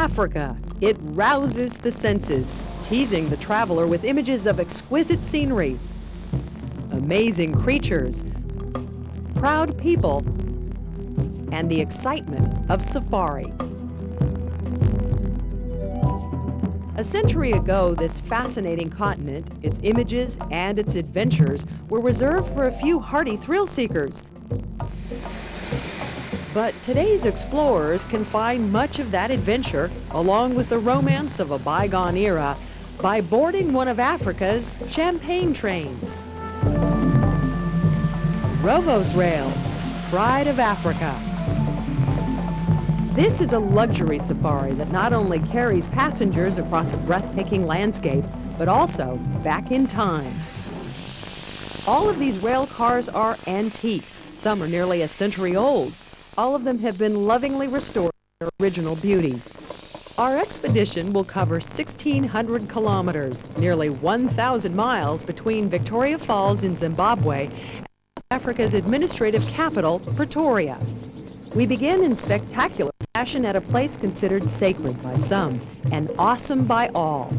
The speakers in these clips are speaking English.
Africa. It rouses the senses, teasing the traveler with images of exquisite scenery, amazing creatures, proud people, and the excitement of safari. A century ago, this fascinating continent, its images and its adventures were reserved for a few hardy thrill seekers. But today's explorers can find much of that adventure, along with the romance of a bygone era, by boarding one of Africa's champagne trains. Rovos rails, pride of Africa. This is a luxury safari that not only carries passengers across a breathtaking landscape, but also back in time. All of these rail cars are antiques. Some are nearly a century old. All of them have been lovingly restored to their original beauty. Our expedition will cover 1,600 kilometers, nearly 1,000 miles between Victoria Falls in Zimbabwe and Africa's administrative capital, Pretoria. We begin in spectacular fashion at a place considered sacred by some and awesome by all.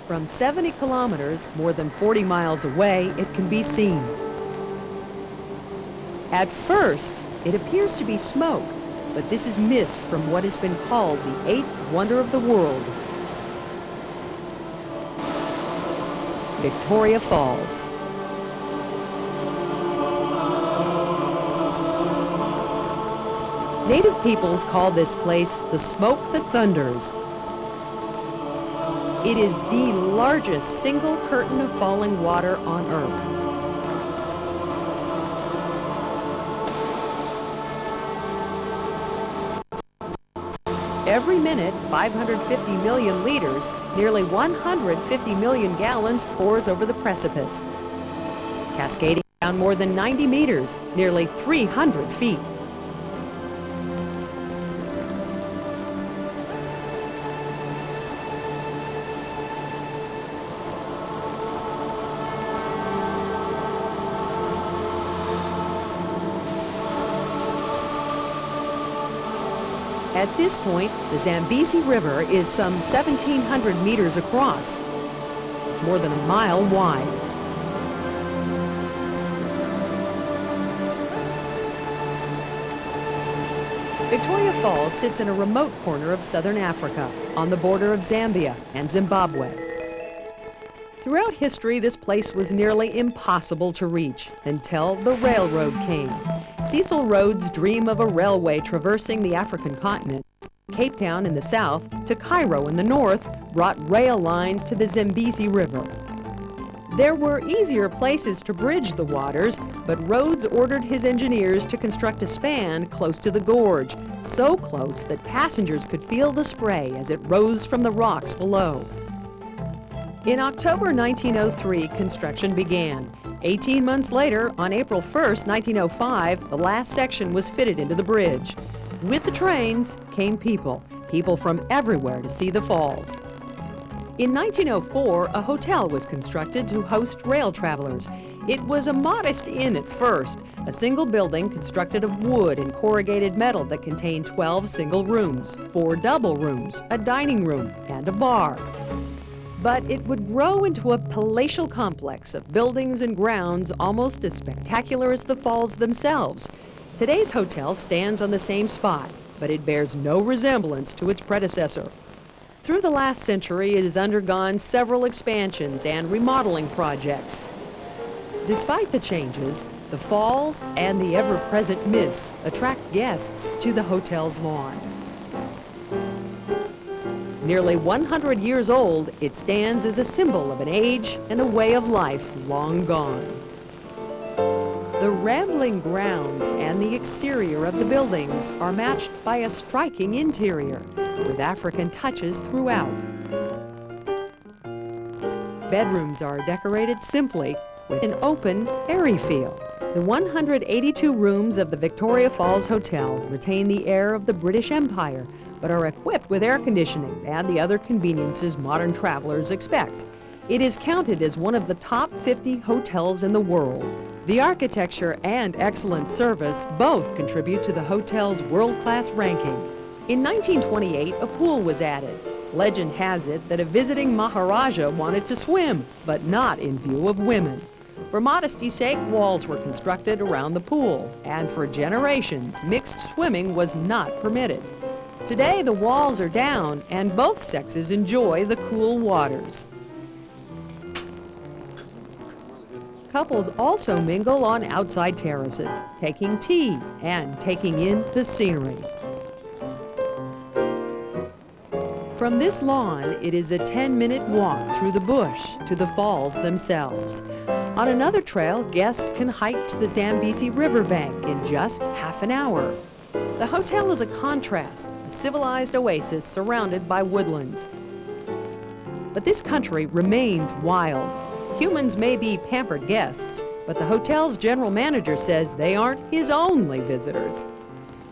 From 70 kilometers, more than 40 miles away, it can be seen. At first, it appears to be smoke, but this is mist from what has been called the eighth wonder of the world, Victoria Falls. Native peoples call this place the smoke that thunders. It is the largest single curtain of falling water on Earth. Every minute, 550 million liters, nearly 150 million gallons pours over the precipice, cascading down more than 90 meters, nearly 300 feet. At this point, the Zambezi River is some 1,700 meters across. It's more than a mile wide. Victoria Falls sits in a remote corner of southern Africa, on the border of Zambia and Zimbabwe. Throughout history, this place was nearly impossible to reach until the railroad came. Cecil Rhodes' dream of a railway traversing the African continent, Cape Town in the south to Cairo in the north, brought rail lines to the Zambezi River. There were easier places to bridge the waters, but Rhodes ordered his engineers to construct a span close to the gorge, so close that passengers could feel the spray as it rose from the rocks below. In October 1903, construction began. 18 months later, on April 1st, 1905, the last section was fitted into the bridge. With the trains came people from everywhere to see the falls. In 1904, a hotel was constructed to host rail travelers. It was a modest inn at first, a single building constructed of wood and corrugated metal that contained 12 single rooms, 4 double rooms, a dining room, and a bar. But it would grow into a palatial complex of buildings and grounds almost as spectacular as the falls themselves. Today's hotel stands on the same spot, but it bears no resemblance to its predecessor. Through the last century, it has undergone several expansions and remodeling projects. Despite the changes, the falls and the ever-present mist attract guests to the hotel's lawn. Nearly 100 years old, it stands as a symbol of an age and a way of life long gone. The rambling grounds and the exterior of the buildings are matched by a striking interior, with African touches throughout. Bedrooms are decorated simply, with an open, airy feel. The 182 rooms of the Victoria Falls Hotel retain the air of the British Empire, but are equipped with air conditioning and the other conveniences modern travelers expect. It is counted as one of the top 50 hotels in the world. The architecture and excellent service both contribute to the hotel's world-class ranking. In 1928, a pool was added. Legend has it that a visiting Maharaja wanted to swim, but not in view of women. For modesty's sake, walls were constructed around the pool, and for generations, mixed swimming was not permitted. Today, the walls are down, and both sexes enjoy the cool waters. Couples also mingle on outside terraces, taking tea and taking in the scenery. From this lawn, it is a 10-minute walk through the bush to the falls themselves. On another trail, guests can hike to the Zambezi riverbank in just half an hour. The hotel is a contrast, a civilized oasis surrounded by woodlands. But this country remains wild. Humans may be pampered guests, but the hotel's general manager says they aren't his only visitors.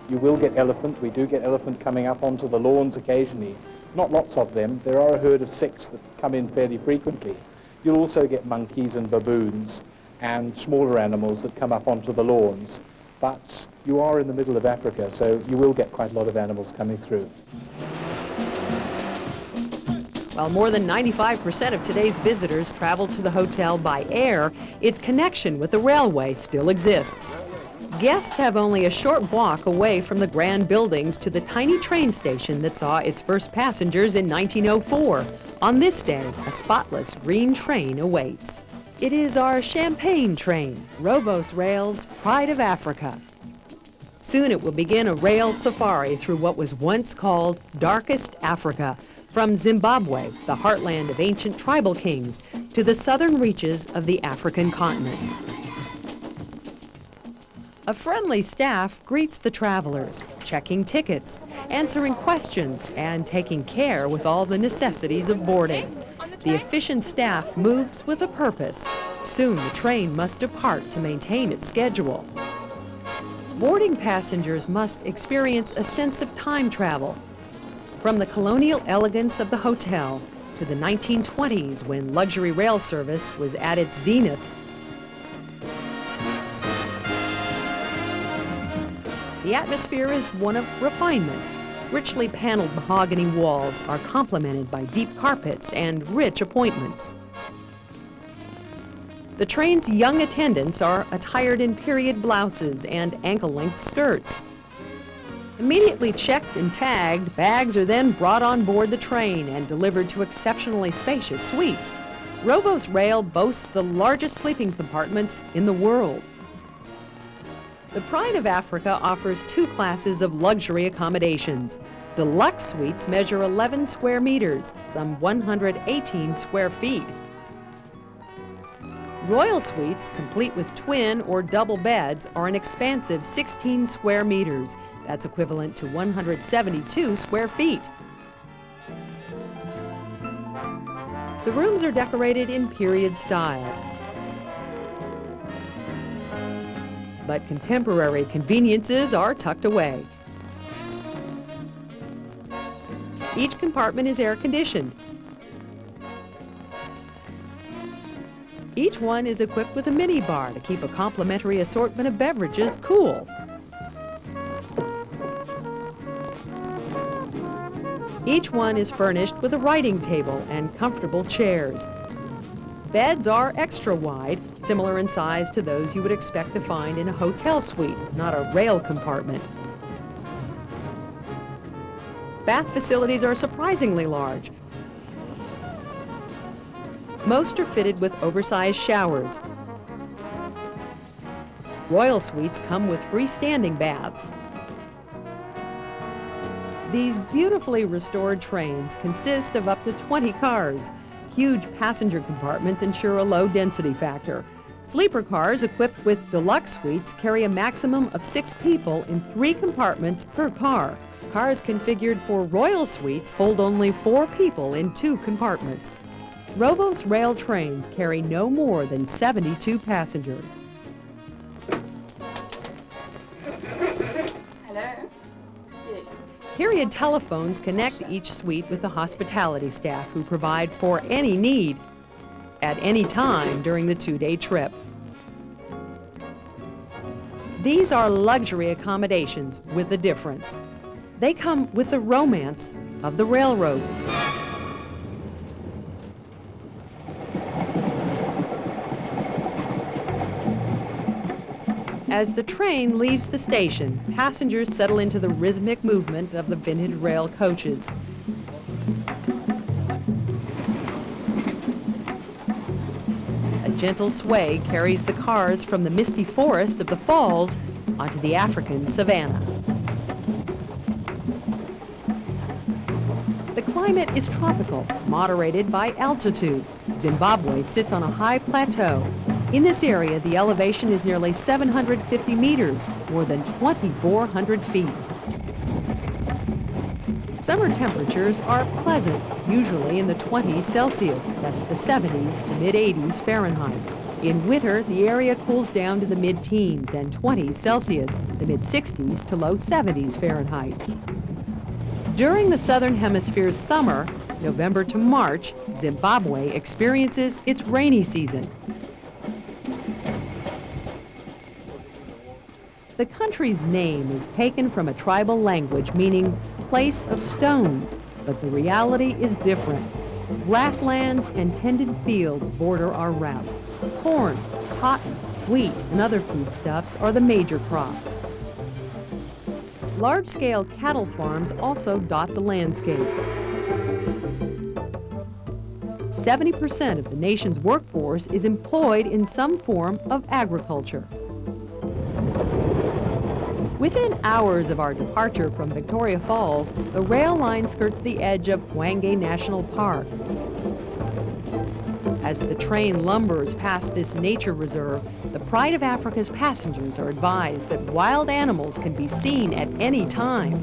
You will get elephant. We do get elephant coming up onto the lawns occasionally. Not lots of them. There are a herd of 6 that come in fairly frequently. You'll also get monkeys and baboons and smaller animals that come up onto the lawns. But you are in the middle of Africa, so you will get quite a lot of animals coming through. While more than 95% of today's visitors travel to the hotel by air, its connection with the railway still exists. Guests have only a short walk away from the grand buildings to the tiny train station that saw its first passengers in 1904. On this day, a spotless green train awaits. It is our champagne train, Rovos Rail's Pride of Africa. Soon it will begin a rail safari through what was once called Darkest Africa, from Zimbabwe, the heartland of ancient tribal kings, to the southern reaches of the African continent. A friendly staff greets the travelers, checking tickets, answering questions, and taking care with all the necessities of boarding. The efficient staff moves with a purpose. Soon the train must depart to maintain its schedule. Boarding passengers must experience a sense of time travel. From the colonial elegance of the hotel to the 1920s when luxury rail service was at its zenith, the atmosphere is one of refinement. Richly paneled mahogany walls are complemented by deep carpets and rich appointments. The train's young attendants are attired in period blouses and ankle-length skirts. Immediately checked and tagged, bags are then brought on board the train and delivered to exceptionally spacious suites. Rovos Rail boasts the largest sleeping compartments in the world. The Pride of Africa offers 2 classes of luxury accommodations. Deluxe suites measure 11 square meters, some 118 square feet. Royal suites, complete with twin or double beds, are an expansive 16 square meters. That's equivalent to 172 square feet. The rooms are decorated in period style, but contemporary conveniences are tucked away. Each compartment is air-conditioned. Each one is equipped with a mini-bar to keep a complimentary assortment of beverages cool. Each one is furnished with a writing table and comfortable chairs. Beds are extra wide, similar in size to those you would expect to find in a hotel suite, not a rail compartment. Bath facilities are surprisingly large. Most are fitted with oversized showers. Royal suites come with freestanding baths. These beautifully restored trains consist of up to 20 cars. Huge passenger compartments ensure a low density factor. Sleeper cars equipped with deluxe suites carry a maximum of 6 people in 3 compartments per car. Cars configured for royal suites hold only 4 people in 2 compartments. Rovos rail trains carry no more than 72 passengers. Hello? Yes. Period telephones connect each suite with the hospitality staff who provide for any need. at any time during the 2-day trip. These are luxury accommodations with a difference. They come with the romance of the railroad. As the train leaves the station, passengers settle into the rhythmic movement of the vintage rail coaches. A gentle sway carries the cars from the misty forest of the falls onto the African savanna. The climate is tropical, moderated by altitude. Zimbabwe sits on a high plateau. In this area, the elevation is nearly 750 meters, more than 2,400 feet. Summer temperatures are pleasant, usually in the 20s Celsius, that's the 70s to mid-80s Fahrenheit. In winter, the area cools down to the mid-teens and 20s Celsius, the mid-60s to low 70s Fahrenheit. During the Southern Hemisphere's summer, November to March, Zimbabwe experiences its rainy season. The country's name is taken from a tribal language meaning place of stones, but the reality is different. Grasslands and tended fields border our route. Corn, cotton, wheat, and other foodstuffs are the major crops. Large-scale cattle farms also dot the landscape. 70% of the nation's workforce is employed in some form of agriculture. Within hours of our departure from Victoria Falls, the rail line skirts the edge of Hwange National Park. As the train lumbers past this nature reserve, the Pride of Africa's passengers are advised that wild animals can be seen at any time.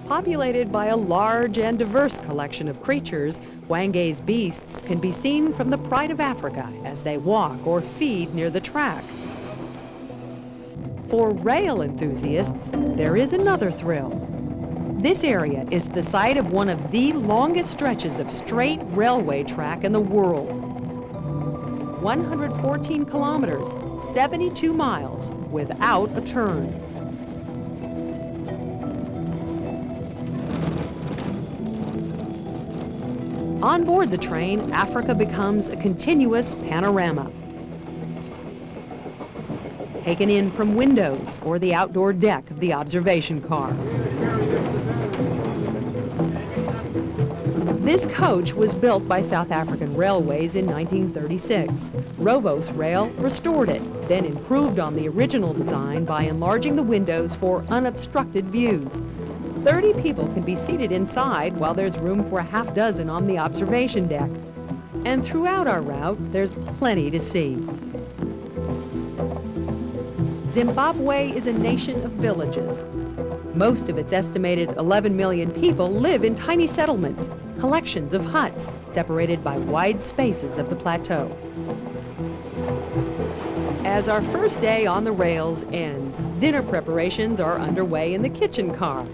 Populated by a large and diverse collection of creatures, Hwange's beasts can be seen from the Pride of Africa as they walk or feed near the track. For rail enthusiasts, there is another thrill. This area is the site of one of the longest stretches of straight railway track in the world. 114 kilometers, 72 miles, without a turn. On board the train, Africa becomes a continuous panorama. Taken in from windows or the outdoor deck of the observation car. This coach was built by South African Railways in 1936. Rovos Rail restored it, then improved on the original design by enlarging the windows for unobstructed views. 30 people can be seated inside while there's room for a half dozen on the observation deck. And throughout our route, there's plenty to see. Zimbabwe is a nation of villages. Most of its estimated 11 million people live in tiny settlements, collections of huts separated by wide spaces of the plateau. As our first day on the rails ends, dinner preparations are underway in the kitchen car.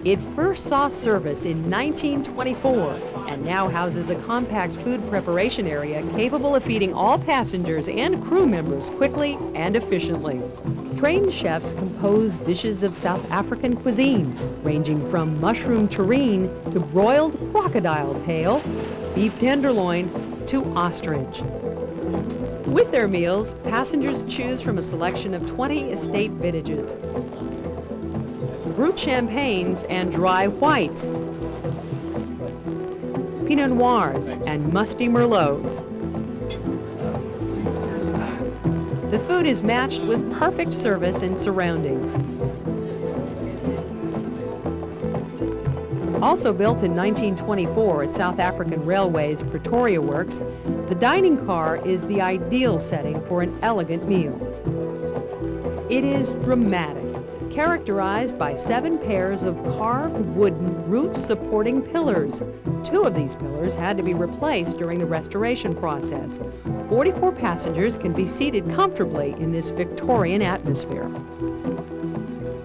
It first saw service in 1924 and now houses a compact food preparation area capable of feeding all passengers and crew members quickly and efficiently. Trained chefs compose dishes of South African cuisine, ranging from mushroom terrine to broiled crocodile tail, beef tenderloin to ostrich. With their meals, passengers choose from a selection of 20 estate vintages, brut champagnes and dry whites, Pinot Noirs and musty Merlots. The food is matched with perfect service and surroundings. Also built in 1924 at South African Railways Pretoria Works, the dining car is the ideal setting for an elegant meal. It is dramatic, characterized by 7 pairs of carved wooden roof-supporting pillars. 2 of these pillars had to be replaced during the restoration process. 44 passengers can be seated comfortably in this Victorian atmosphere.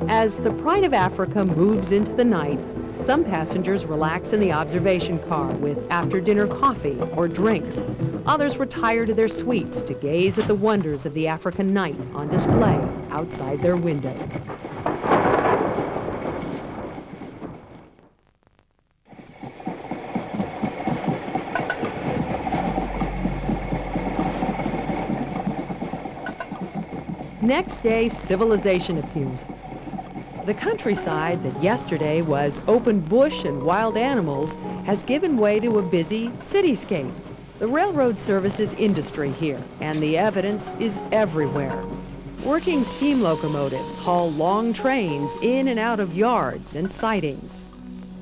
As the Pride of Africa moves into the night, Some passengers relax in the observation car with after-dinner coffee or drinks. Others retire to their suites to gaze at the wonders of the African night on display outside their windows. Next day, civilization appears. The countryside that yesterday was open bush and wild animals has given way to a busy cityscape. The railroad services industry here, and the evidence is everywhere. Working steam locomotives haul long trains in and out of yards and sidings.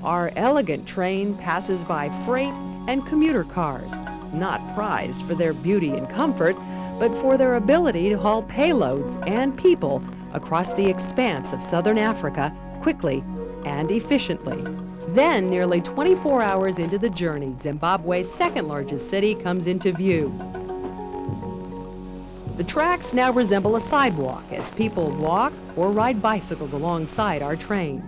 Our elegant train passes by freight and commuter cars, not prized for their beauty and comfort, but for their ability to haul payloads and people across the expanse of southern Africa quickly and efficiently. Then, nearly 24 hours into the journey, Zimbabwe's second largest city comes into view. The tracks now resemble a sidewalk as people walk or ride bicycles alongside our train.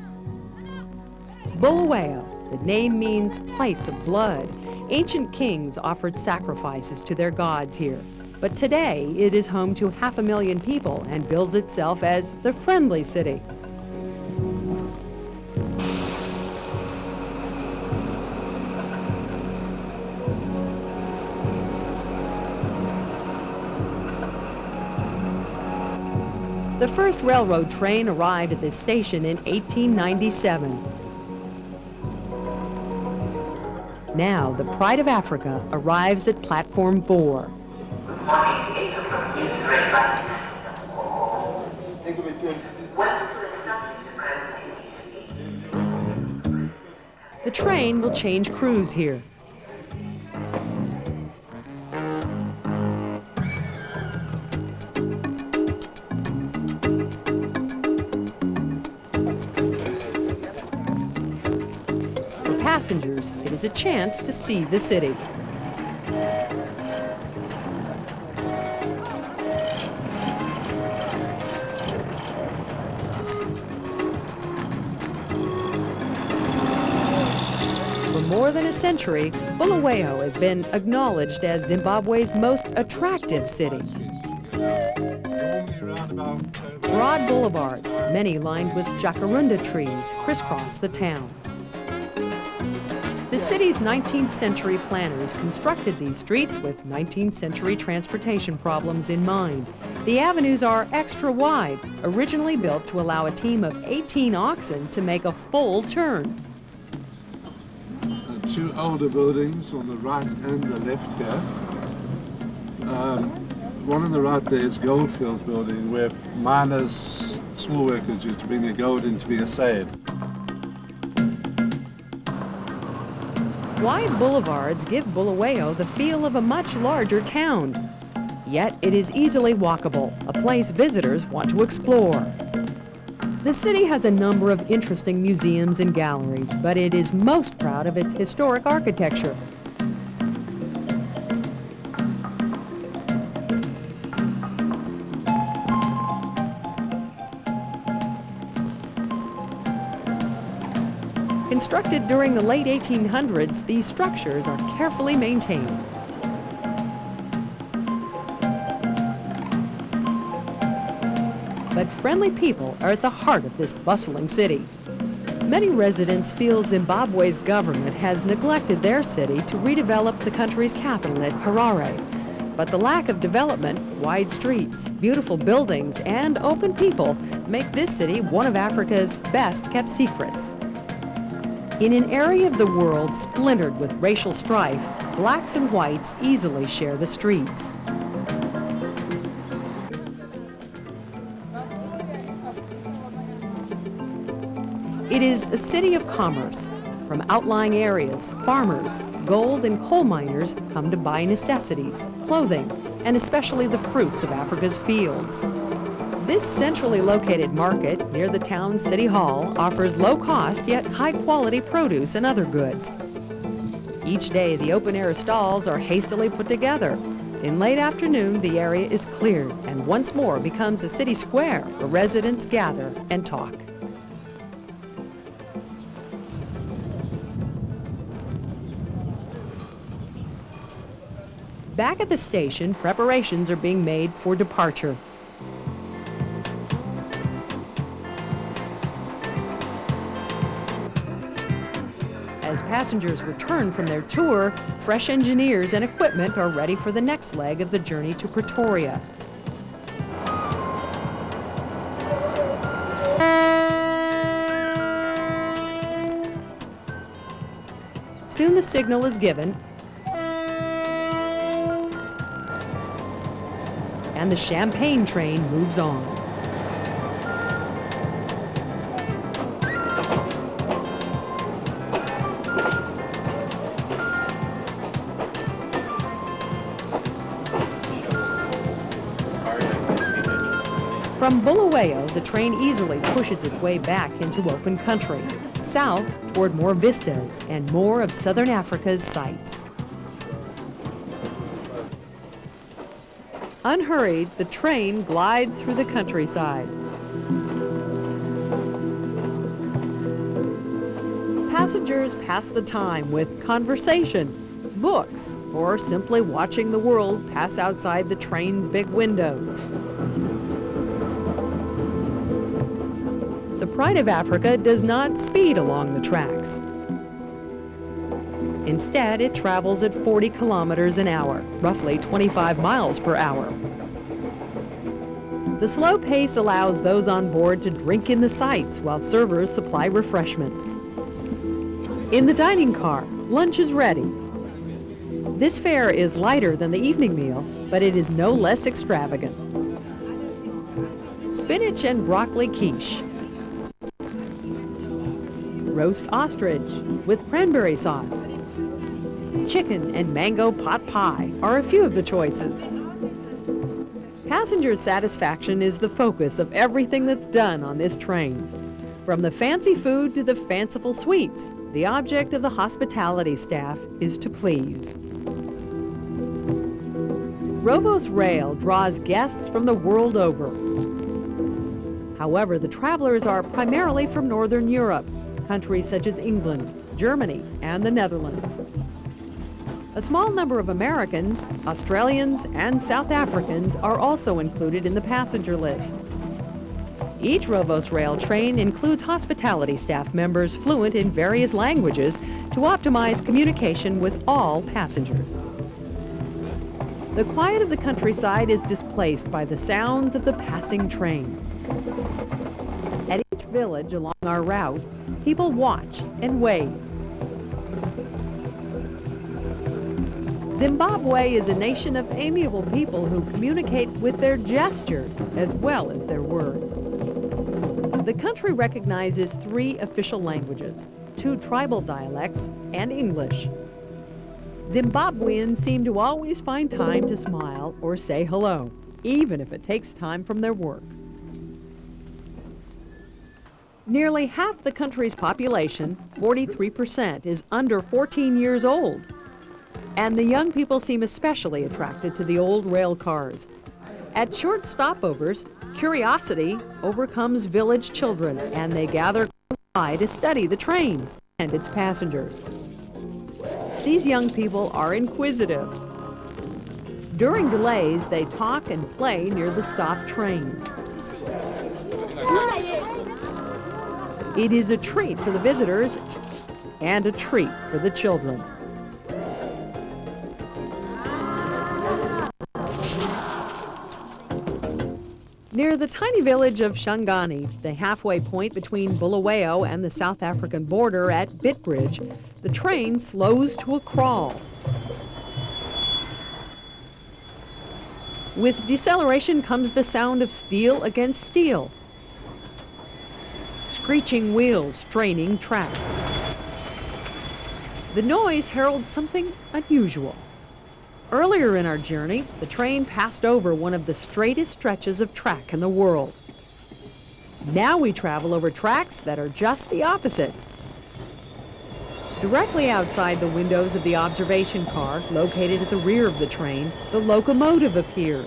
Bulawayo, the name means place of blood. Ancient kings offered sacrifices to their gods here. But today, it is home to 500,000 people and bills itself as the friendly city. The first railroad train arrived at this station in 1897. Now, the pride of Africa arrives at Platform 4. The train will change crews here. For passengers, it is a chance to see the city. For more than a century, Bulawayo has been acknowledged as Zimbabwe's most attractive city. Broad boulevards, many lined with jacaranda trees, crisscross the town. The city's 19th century planners constructed these streets with 19th century transportation problems in mind. The avenues are extra wide, originally built to allow a team of 18 oxen to make a full turn. Two older buildings on the right and the left here. One on the right there is Goldfields building, where miners, small workers used to bring their gold in to be assayed. Wide boulevards give Bulawayo the feel of a much larger town. Yet it is easily walkable, a place visitors want to explore. The city has a number of interesting museums and galleries, but it is most proud of its historic architecture. Constructed during the late 1800s, these structures are carefully maintained. But friendly people are at the heart of this bustling city. Many residents feel Zimbabwe's government has neglected their city to redevelop the country's capital at Harare. But the lack of development, wide streets, beautiful buildings, and open people make this city one of Africa's best-kept secrets. In an area of the world splintered with racial strife, blacks and whites easily share the streets. It is a city of commerce. From outlying areas, farmers, gold and coal miners come to buy necessities, clothing, and especially the fruits of Africa's fields. This centrally located market near the town's city hall offers low-cost yet high-quality produce and other goods. Each day, the open-air stalls are hastily put together. In late afternoon, the area is cleared and once more becomes a city square where residents gather and talk. Back at the station, preparations are being made for departure. As passengers return from their tour, fresh engineers and equipment are ready for the next leg of the journey to Pretoria. Soon the signal is given, and the champagne train moves on. From Bulawayo, the train easily pushes its way back into open country, south toward more vistas and more of southern Africa's sights. Unhurried, the train glides through the countryside. Passengers pass the time with conversation, books, or simply watching the world pass outside the train's big windows. The Pride of Africa does not speed along the tracks. Instead, it travels at 40 kilometers an hour, roughly 25 miles per hour. The slow pace allows those on board to drink in the sights while servers supply refreshments. In the dining car, lunch is ready. This fare is lighter than the evening meal, but it is no less extravagant. Spinach and broccoli quiche, roast ostrich with cranberry sauce, chicken and mango pot pie are a few of the choices. Passenger satisfaction is the focus of everything that's done on this train. From the fancy food to the fanciful sweets, the object of the hospitality staff is to please. Rovos Rail draws guests from the world over. However, the travelers are primarily from Northern Europe, countries such as England, Germany, and the Netherlands. A small number of Americans, Australians, and South Africans are also included in the passenger list. Each Rovos Rail train includes hospitality staff members fluent in various languages to optimize communication with all passengers. The quiet of the countryside is displaced by the sounds of the passing train. At each village along our route, people watch and wave. Zimbabwe is a nation of amiable people who communicate with their gestures as well as their words. The country recognizes 3 official languages, 2 tribal dialects, and English. Zimbabweans seem to always find time to smile or say hello, even if it takes time from their work. Nearly half the country's population, 43%, is under 14 years old. And the young people seem especially attracted to the old rail cars. At short stopovers, curiosity overcomes village children, and they gather by to study the train and its passengers. These young people are inquisitive. During delays, they talk and play near the stopped train. It is a treat for the visitors and a treat for the children. Near the tiny village of Shangani, the halfway point between Bulawayo and the South African border at Bitbridge, the train slows to a crawl. With deceleration comes the sound of steel against steel. Screeching wheels straining track. The noise heralds something unusual. Earlier in our journey, the train passed over one of the straightest stretches of track in the world. Now we travel over tracks that are just the opposite. Directly outside the windows of the observation car, located at the rear of the train, the locomotive appears.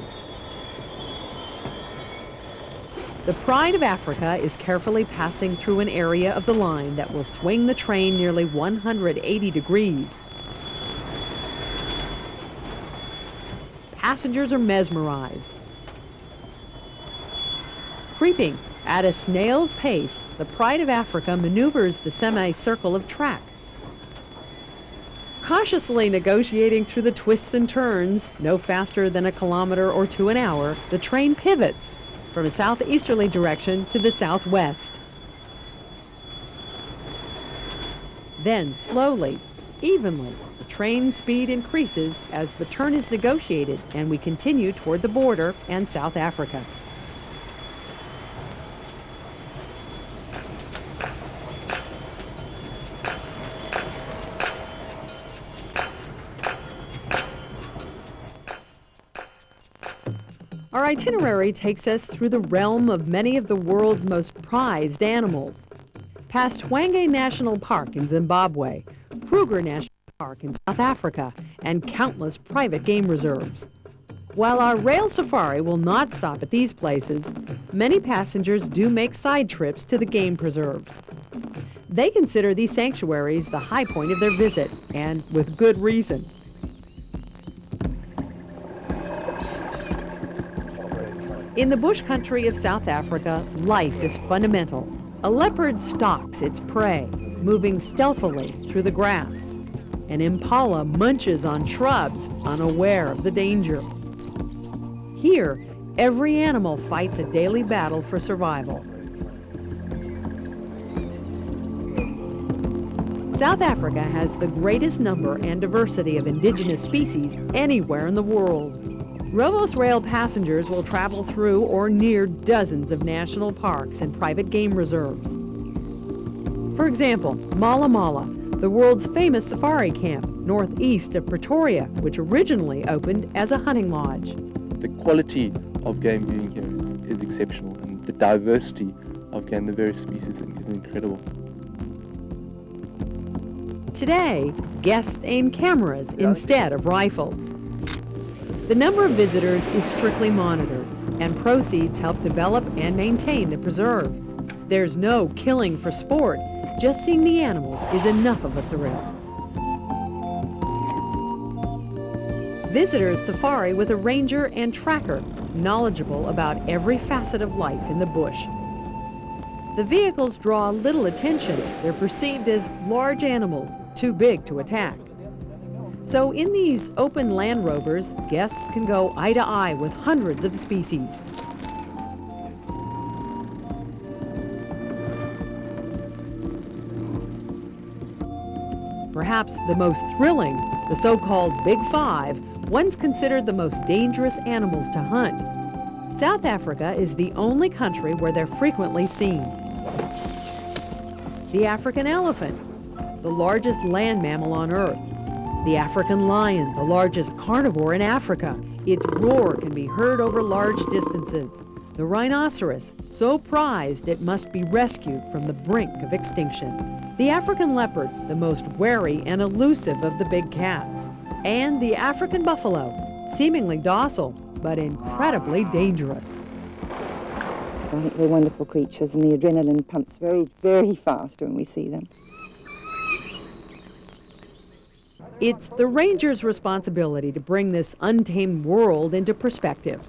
The Pride of Africa is carefully passing through an area of the line that will swing the train nearly 180 degrees. passengers are mesmerized. Creeping at a snail's pace, the Pride of Africa maneuvers the semicircle of track. Cautiously negotiating through the twists and turns, no faster than 1 kilometer or 2 an hour, the train pivots from a southeasterly direction to the southwest. Then slowly, evenly, the train speed increases as the turn is negotiated and we continue toward the border and South Africa. Our itinerary takes us through the realm of many of the world's most prized animals. Past Hwange National Park in Zimbabwe, Kruger National Park in South Africa, and countless private game reserves. While our rail safari will not stop at these places, many passengers do make side trips to the game preserves. They consider these sanctuaries the high point of their visit, and with good reason. In the bush country of South Africa, life is fundamental. A leopard stalks its prey, moving stealthily through the grass. An impala munches on shrubs, unaware of the danger. Here, every animal fights a daily battle for survival. South Africa has the greatest number and diversity of indigenous species anywhere in the world. Rovos rail passengers will travel through or near dozens of national parks and private game reserves. For example, Mala Mala, the world's famous safari camp northeast of Pretoria, which originally opened as a hunting lodge. The quality of game viewing here is exceptional, and the diversity of game, the various species, is incredible. Today, guests aim cameras instead of rifles. The number of visitors is strictly monitored, and proceeds help develop and maintain the preserve. There's no killing for sport. Just seeing the animals is enough of a thrill. Visitors safari with a ranger and tracker, knowledgeable about every facet of life in the bush. The vehicles draw little attention. They're perceived as large animals, too big to attack. So in these open Land Rovers, guests can go eye to eye with hundreds of species. Perhaps the most thrilling, the so-called Big Five, once considered the most dangerous animals to hunt. South Africa is the only country where they're frequently seen. The African elephant, the largest land mammal on Earth. The African lion, the largest carnivore in Africa. Its roar can be heard over large distances. The rhinoceros, so prized it must be rescued from the brink of extinction. The African leopard, the most wary and elusive of the big cats. And the African buffalo, seemingly docile, but incredibly dangerous. I think they're wonderful creatures, and the adrenaline pumps very, very fast when we see them. It's the ranger's responsibility to bring this untamed world into perspective.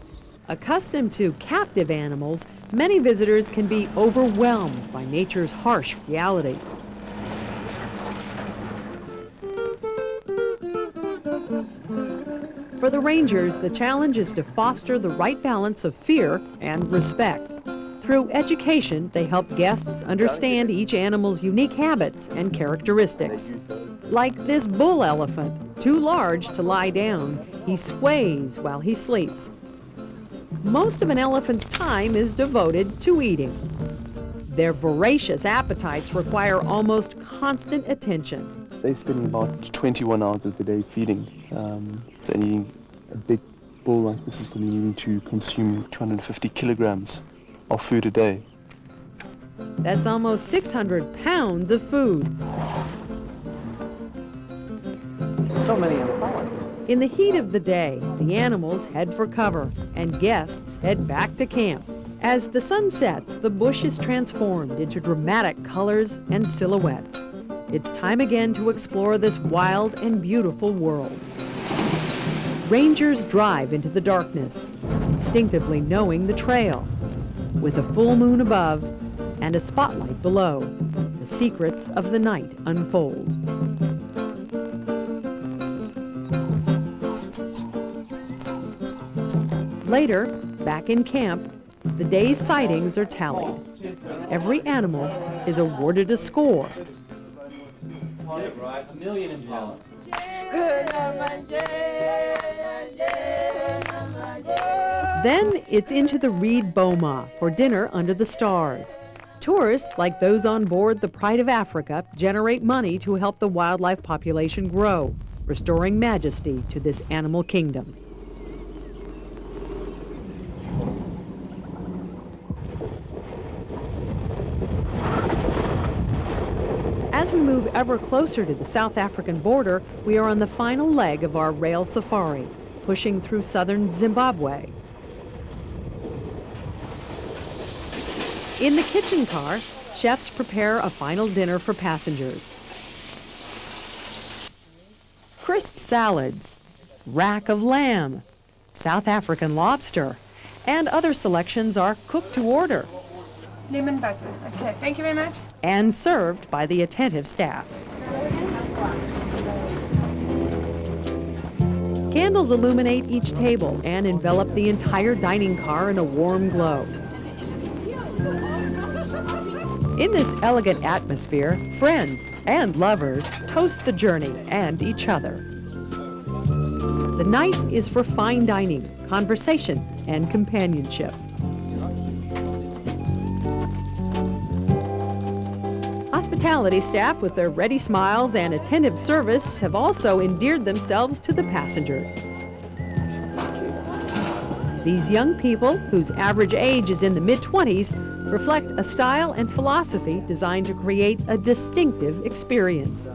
Accustomed to captive animals, many visitors can be overwhelmed by nature's harsh reality. For the rangers, the challenge is to foster the right balance of fear and respect. Through education, they help guests understand each animal's unique habits and characteristics. Like this bull elephant, too large to lie down, he sways while he sleeps. Most of an elephant's time is devoted to eating. Their voracious appetites require almost constant attention. They're spending about 21 hours of the day feeding. So eating a big bull like this is probably needing to consume 250 kilograms of food a day. That's almost 600 pounds of food. So many impalas. In the heat of the day, the animals head for cover, and guests head back to camp. As the sun sets, the bush is transformed into dramatic colors and silhouettes. It's time again to explore this wild and beautiful world. Rangers drive into the darkness, instinctively knowing the trail. With a full moon above and a spotlight below, the secrets of the night unfold. Later, back in camp, the day's sightings are tallied. Every animal is awarded a score. Then it's into the Reed Boma for dinner under the stars. Tourists, like those on board the Pride of Africa, generate money to help the wildlife population grow, restoring majesty to this animal kingdom. As we move ever closer to the South African border, we are on the final leg of our rail safari, pushing through southern Zimbabwe. In the kitchen car, chefs prepare a final dinner for passengers. Crisp salads, rack of lamb, South African lobster, and other selections are cooked to order. Lemon butter. Okay, thank you very much. And served by the attentive staff. Candles illuminate each table and envelop the entire dining car in a warm glow. In this elegant atmosphere, friends and lovers toast the journey and each other. The night is for fine dining, conversation, and companionship. Hospitality staff, with their ready smiles and attentive service, have also endeared themselves to the passengers. These young people, whose average age is in the mid-20s, reflect a style and philosophy designed to create a distinctive experience.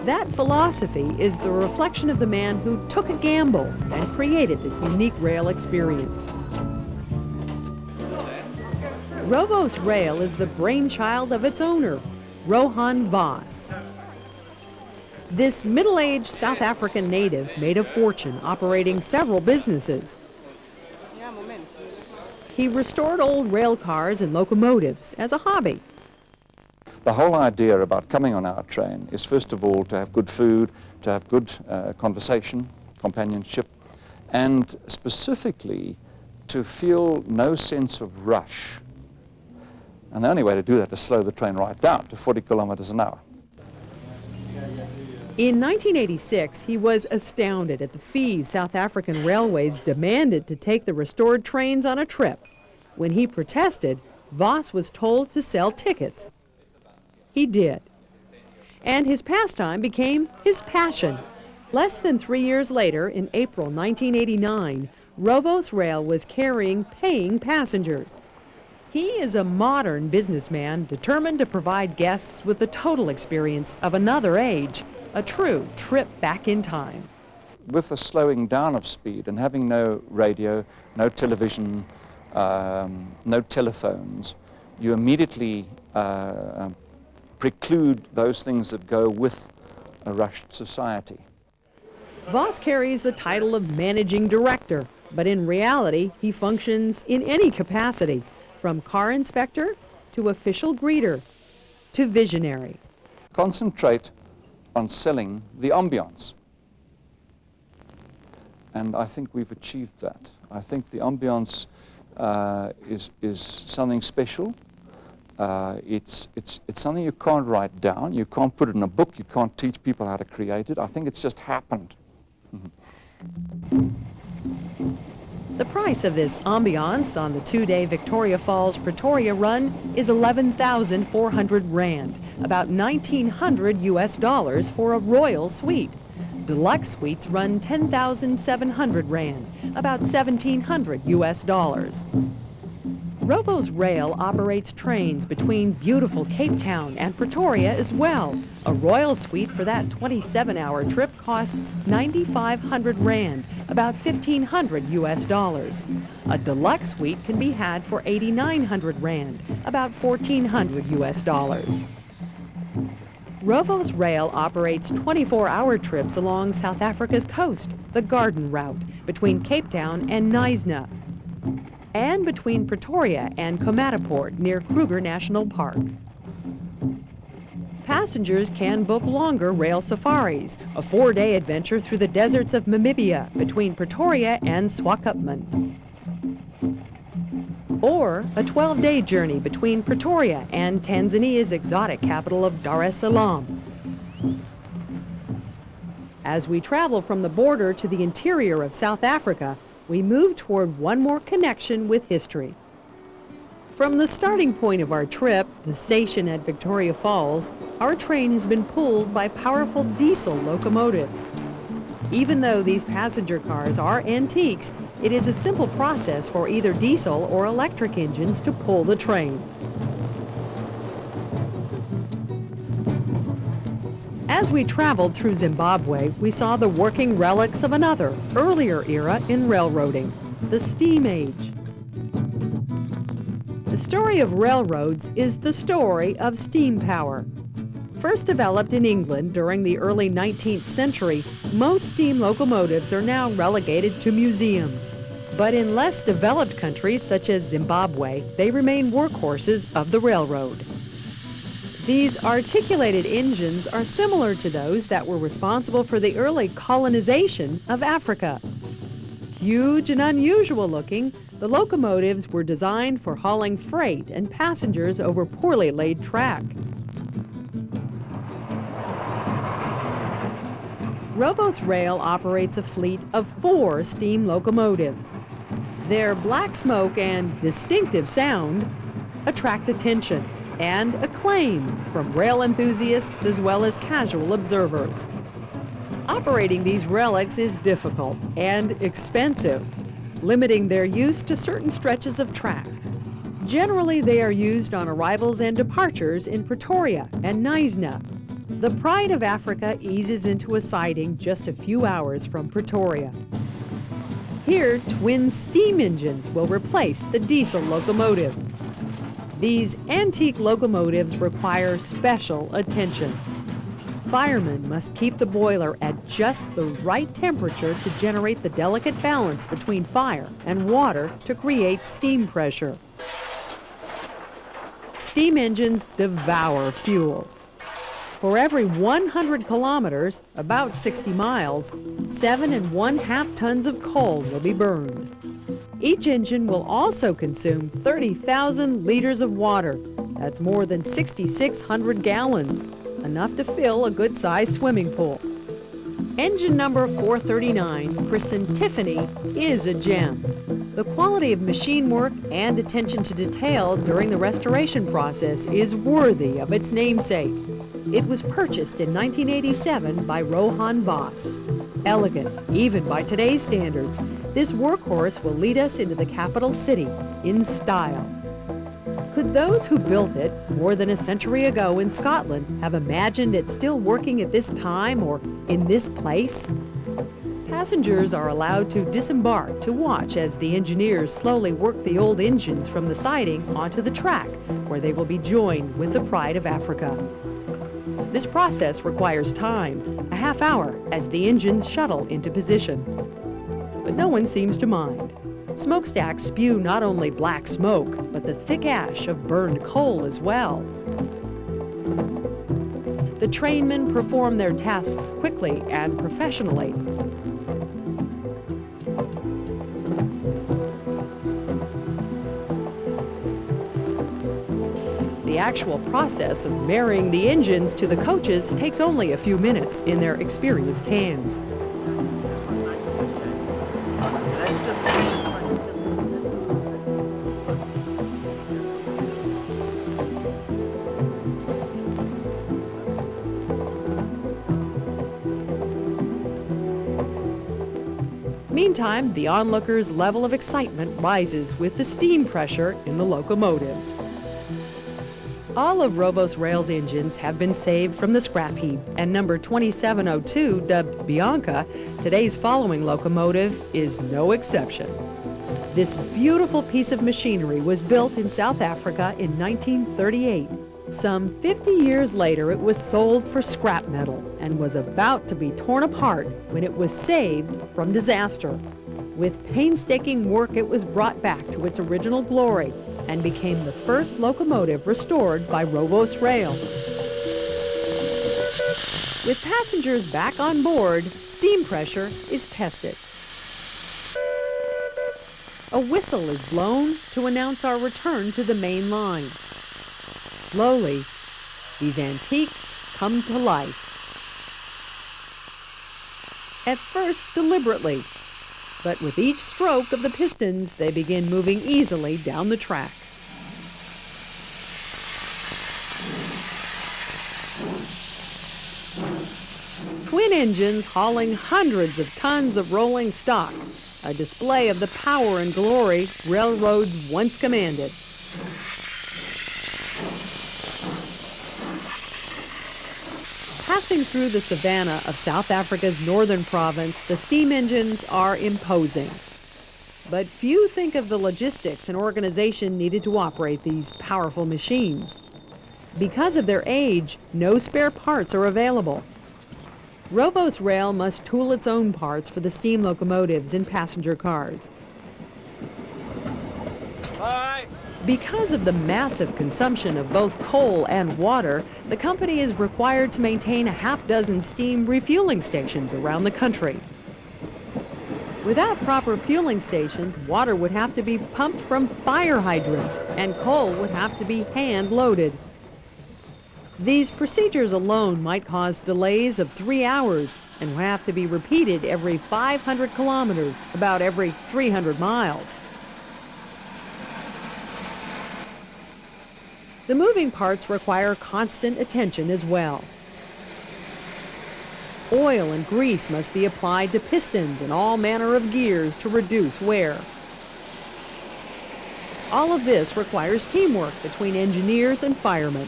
That philosophy is the reflection of the man who took a gamble and created this unique rail experience. Rovos Rail is the brainchild of its owner, Rohan Vos. This middle-aged South African native made a fortune operating several businesses. He restored old rail cars and locomotives as a hobby. The whole idea about coming on our train is, first of all, to have good food, to have good conversation, companionship, and specifically to feel no sense of rush. And the only way to do that is slow the train right down to 40 kilometers an hour. In 1986, he was astounded at the fees South African railways demanded to take the restored trains on a trip. When he protested, Vos was told to sell tickets. He did. And his pastime became his passion. Less than 3 years later, in April 1989, Rovos Rail was carrying paying passengers. He is a modern businessman determined to provide guests with the total experience of another age, a true trip back in time. With the slowing down of speed and having no radio, no television, no telephones, you immediately preclude those things that go with a rushed society. Vos carries the title of managing director, but in reality, he functions in any capacity, from car inspector to official greeter to visionary. Concentrate on selling the ambiance. And I think we've achieved that. I think the ambiance is something special. It's something you can't write down. You can't put it in a book. You can't teach people how to create it. I think it's just happened. The price of this ambiance on the 2-day Victoria Falls-Pretoria run is 11,400 Rand, about $1,900 for a royal suite. Deluxe suites run 10,700 Rand, about $1,700. Rovos Rail operates trains between beautiful Cape Town and Pretoria as well. A royal suite for that 27-hour trip costs 9,500 Rand, about $1,500. A deluxe suite can be had for 8,900 Rand, about $1,400. Rovos Rail operates 24-hour trips along South Africa's coast, the Garden Route, between Cape Town and Knysna, and between Pretoria and Komatipoort near Kruger National Park. Passengers can book longer rail safaris, a 4-day adventure through the deserts of Namibia between Pretoria and Swakopmund, or a 12-day journey between Pretoria and Tanzania's exotic capital of Dar es Salaam. As we travel from the border to the interior of South Africa, we move toward one more connection with history. From the starting point of our trip, the station at Victoria Falls, our train has been pulled by powerful diesel locomotives. Even though these passenger cars are antiques, it is a simple process for either diesel or electric engines to pull the train. As we traveled through Zimbabwe, we saw the working relics of another, earlier era in railroading, the steam age. The story of railroads is the story of steam power. First developed in England during the early 19th century, most steam locomotives are now relegated to museums. But in less developed countries such as Zimbabwe, they remain workhorses of the railroad. These articulated engines are similar to those that were responsible for the early colonization of Africa. Huge and unusual looking, the locomotives were designed for hauling freight and passengers over poorly laid track. Rovos Rail operates a fleet of 4 steam locomotives. Their black smoke and distinctive sound attract attention and acclaim from rail enthusiasts as well as casual observers. Operating these relics is difficult and expensive, limiting their use to certain stretches of track. Generally, they are used on arrivals and departures in Pretoria and Knysna. The Pride of Africa eases into a siding just a few hours from Pretoria. Here, twin steam engines will replace the diesel locomotive. These antique locomotives require special attention. Firemen must keep the boiler at just the right temperature to generate the delicate balance between fire and water to create steam pressure. Steam engines devour fuel. For every 100 kilometers, about 60 miles, 7½ tons of coal will be burned. Each engine will also consume 30,000 liters of water. That's more than 6,600 gallons, enough to fill a good-sized swimming pool. Engine number 439, christened Tiffany, is a gem. The quality of machine work and attention to detail during the restoration process is worthy of its namesake. It was purchased in 1987 by Rohan Voss. Elegant, even by today's standards, this workhorse will lead us into the capital city in style. Could those who built it more than a century ago in Scotland have imagined it still working at this time or in this place? Passengers are allowed to disembark to watch as the engineers slowly work the old engines from the siding onto the track, where they will be joined with the Pride of Africa. This process requires time, a half hour, as the engines shuttle into position. But no one seems to mind. Smokestacks spew not only black smoke, but the thick ash of burned coal as well. The trainmen perform their tasks quickly and professionally. The actual process of marrying the engines to the coaches takes only a few minutes in their experienced hands. Meantime, the onlookers' level of excitement rises with the steam pressure in the locomotives. All of Rovos Rail's engines have been saved from the scrap heap, and number 2702, dubbed Bianca, today's following locomotive, is no exception. This beautiful piece of machinery was built in South Africa in 1938. Some 50 years later, it was sold for scrap metal and was about to be torn apart when it was saved from disaster. With painstaking work, it was brought back to its original glory and became the first locomotive restored by Rovos Rail. With passengers back on board, steam pressure is tested. A whistle is blown to announce our return to the main line. Slowly, these antiques come to life. At first, deliberately, but with each stroke of the pistons, they begin moving easily down the track. Twin engines hauling hundreds of tons of rolling stock, a display of the power and glory railroads once commanded. Passing through the savanna of South Africa's northern province, the steam engines are imposing. But few think of the logistics and organization needed to operate these powerful machines. Because of their age, no spare parts are available. Rovos Rail must tool its own parts for the steam locomotives and passenger cars. Bye. Because of the massive consumption of both coal and water, the company is required to maintain a half-dozen steam refueling stations around the country. Without proper fueling stations, water would have to be pumped from fire hydrants, and coal would have to be hand-loaded. These procedures alone might cause delays of 3 hours and would have to be repeated every 500 kilometers, about every 300 miles. The moving parts require constant attention as well. Oil and grease must be applied to pistons and all manner of gears to reduce wear. All of this requires teamwork between engineers and firemen.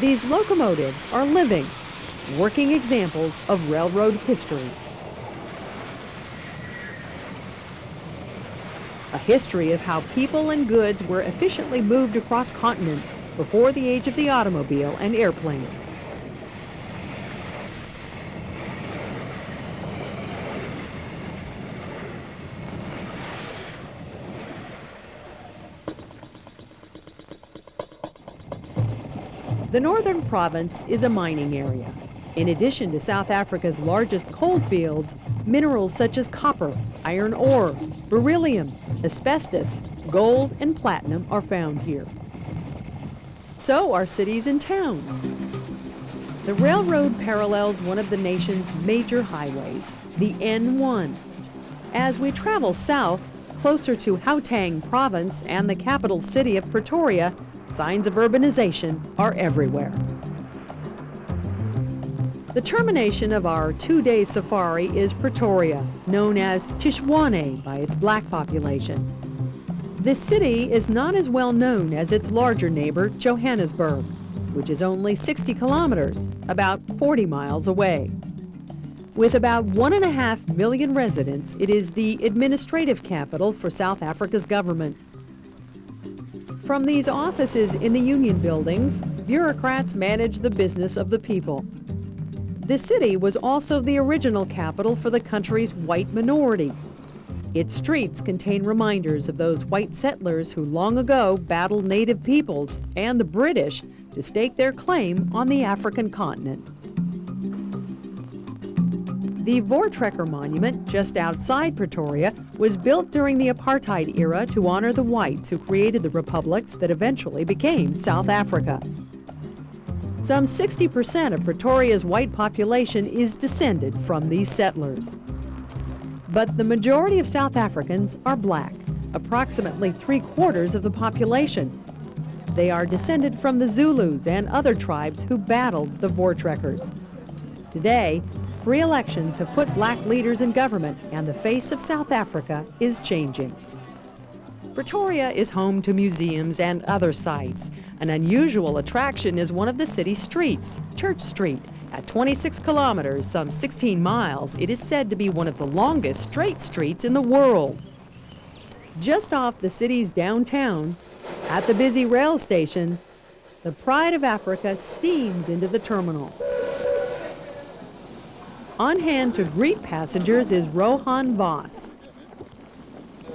These locomotives are living, working examples of railroad history. A history of how people and goods were efficiently moved across continents before the age of the automobile and airplane. The northern province is a mining area. In addition to South Africa's largest coal fields, minerals such as copper, iron ore, beryllium, asbestos, gold, and platinum are found here. So are cities and towns. The railroad parallels one of the nation's major highways, the N1. As we travel south, closer to Gauteng province and the capital city of Pretoria, signs of urbanization are everywhere. The termination of our 2-day safari is Pretoria, known as Tshwane by its black population. This city is not as well known as its larger neighbor, Johannesburg, which is only 60 kilometers, about 40 miles away. With about 1.5 million residents, it is the administrative capital for South Africa's government. From these offices in the union buildings, bureaucrats manage the business of the people. The city was also the original capital for the country's white minority. Its streets contain reminders of those white settlers who long ago battled native peoples and the British to stake their claim on the African continent. The Voortrekker Monument, just outside Pretoria, was built during the apartheid era to honor the whites who created the republics that eventually became South Africa. Some 60% of Pretoria's white population is descended from these settlers. But the majority of South Africans are black, approximately 3/4 of the population. They are descended from the Zulus and other tribes who battled the Voortrekkers. Today, free elections have put black leaders in government, and the face of South Africa is changing. Pretoria is home to museums and other sites. An unusual attraction is one of the city's streets, Church Street. At 26 kilometers, some 16 miles, it is said to be one of the longest straight streets in the world. Just off the city's downtown, at the busy rail station, the Pride of Africa steams into the terminal. On hand to greet passengers is Rohan Voss.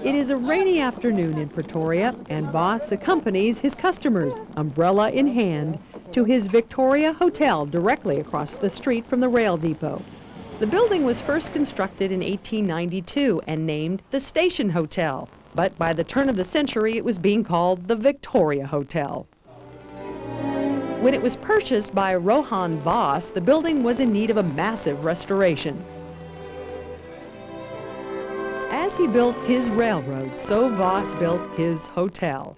It is a rainy afternoon in Pretoria, and Voss accompanies his customers, umbrella in hand, to his Victoria Hotel directly across the street from the rail depot. The building was first constructed in 1892 and named the Station Hotel, but by the turn of the century it was being called the Victoria Hotel. When it was purchased by Rohan Voss, the building was in need of a massive restoration. As he built his railroad, so Voss built his hotel.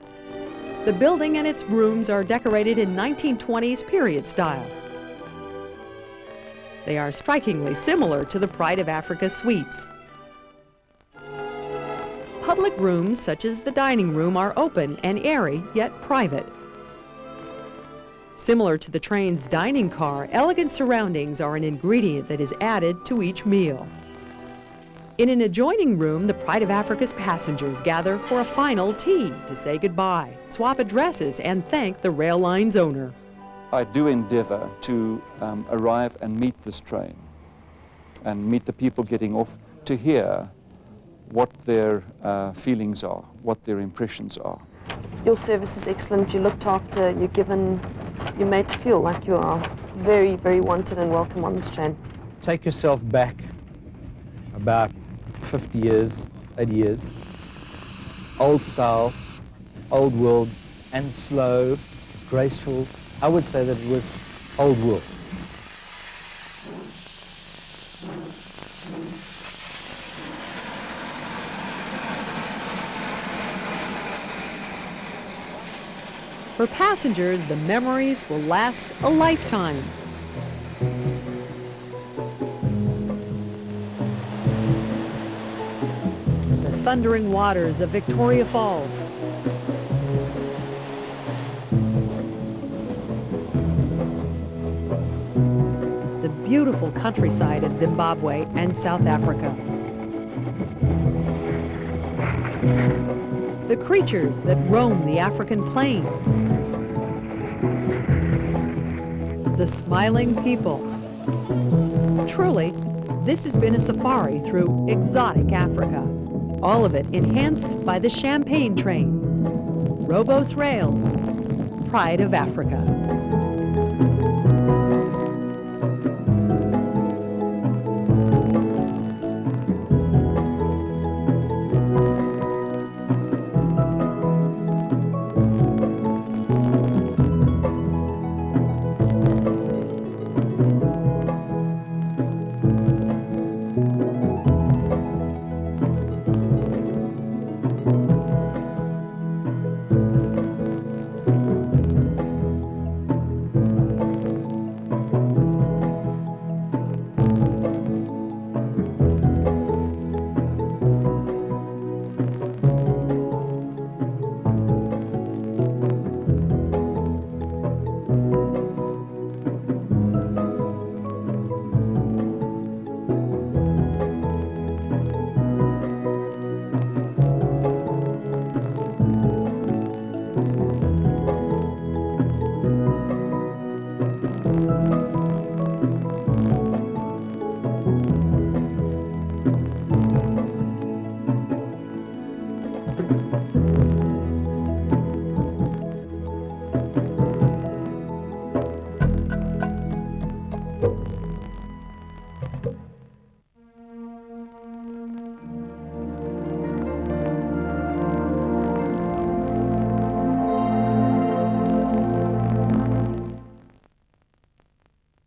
The building and its rooms are decorated in 1920s period style. They are strikingly similar to the Pride of Africa suites. Public rooms, such as the dining room, are open and airy, yet private. Similar to the train's dining car, elegant surroundings are an ingredient that is added to each meal. In an adjoining room, the Pride of Africa's passengers gather for a final tea to say goodbye, swap addresses, and thank the rail line's owner. I do endeavour to arrive and meet this train and meet the people getting off to hear what their feelings are, what their impressions are. Your service is excellent, you're looked after, you're made to feel like you are very, very wanted and welcome on this train. Take yourself back about 50 years, 80 years. Old style, old world, and slow, graceful. I would say that it was old world. For passengers, the memories will last a lifetime. The thundering waters of Victoria Falls. The beautiful countryside of Zimbabwe and South Africa. The creatures that roam the African plain. The smiling people. Truly, this has been a safari through exotic Africa. All of it enhanced by the Champagne train. Rovos Rails, Pride of Africa.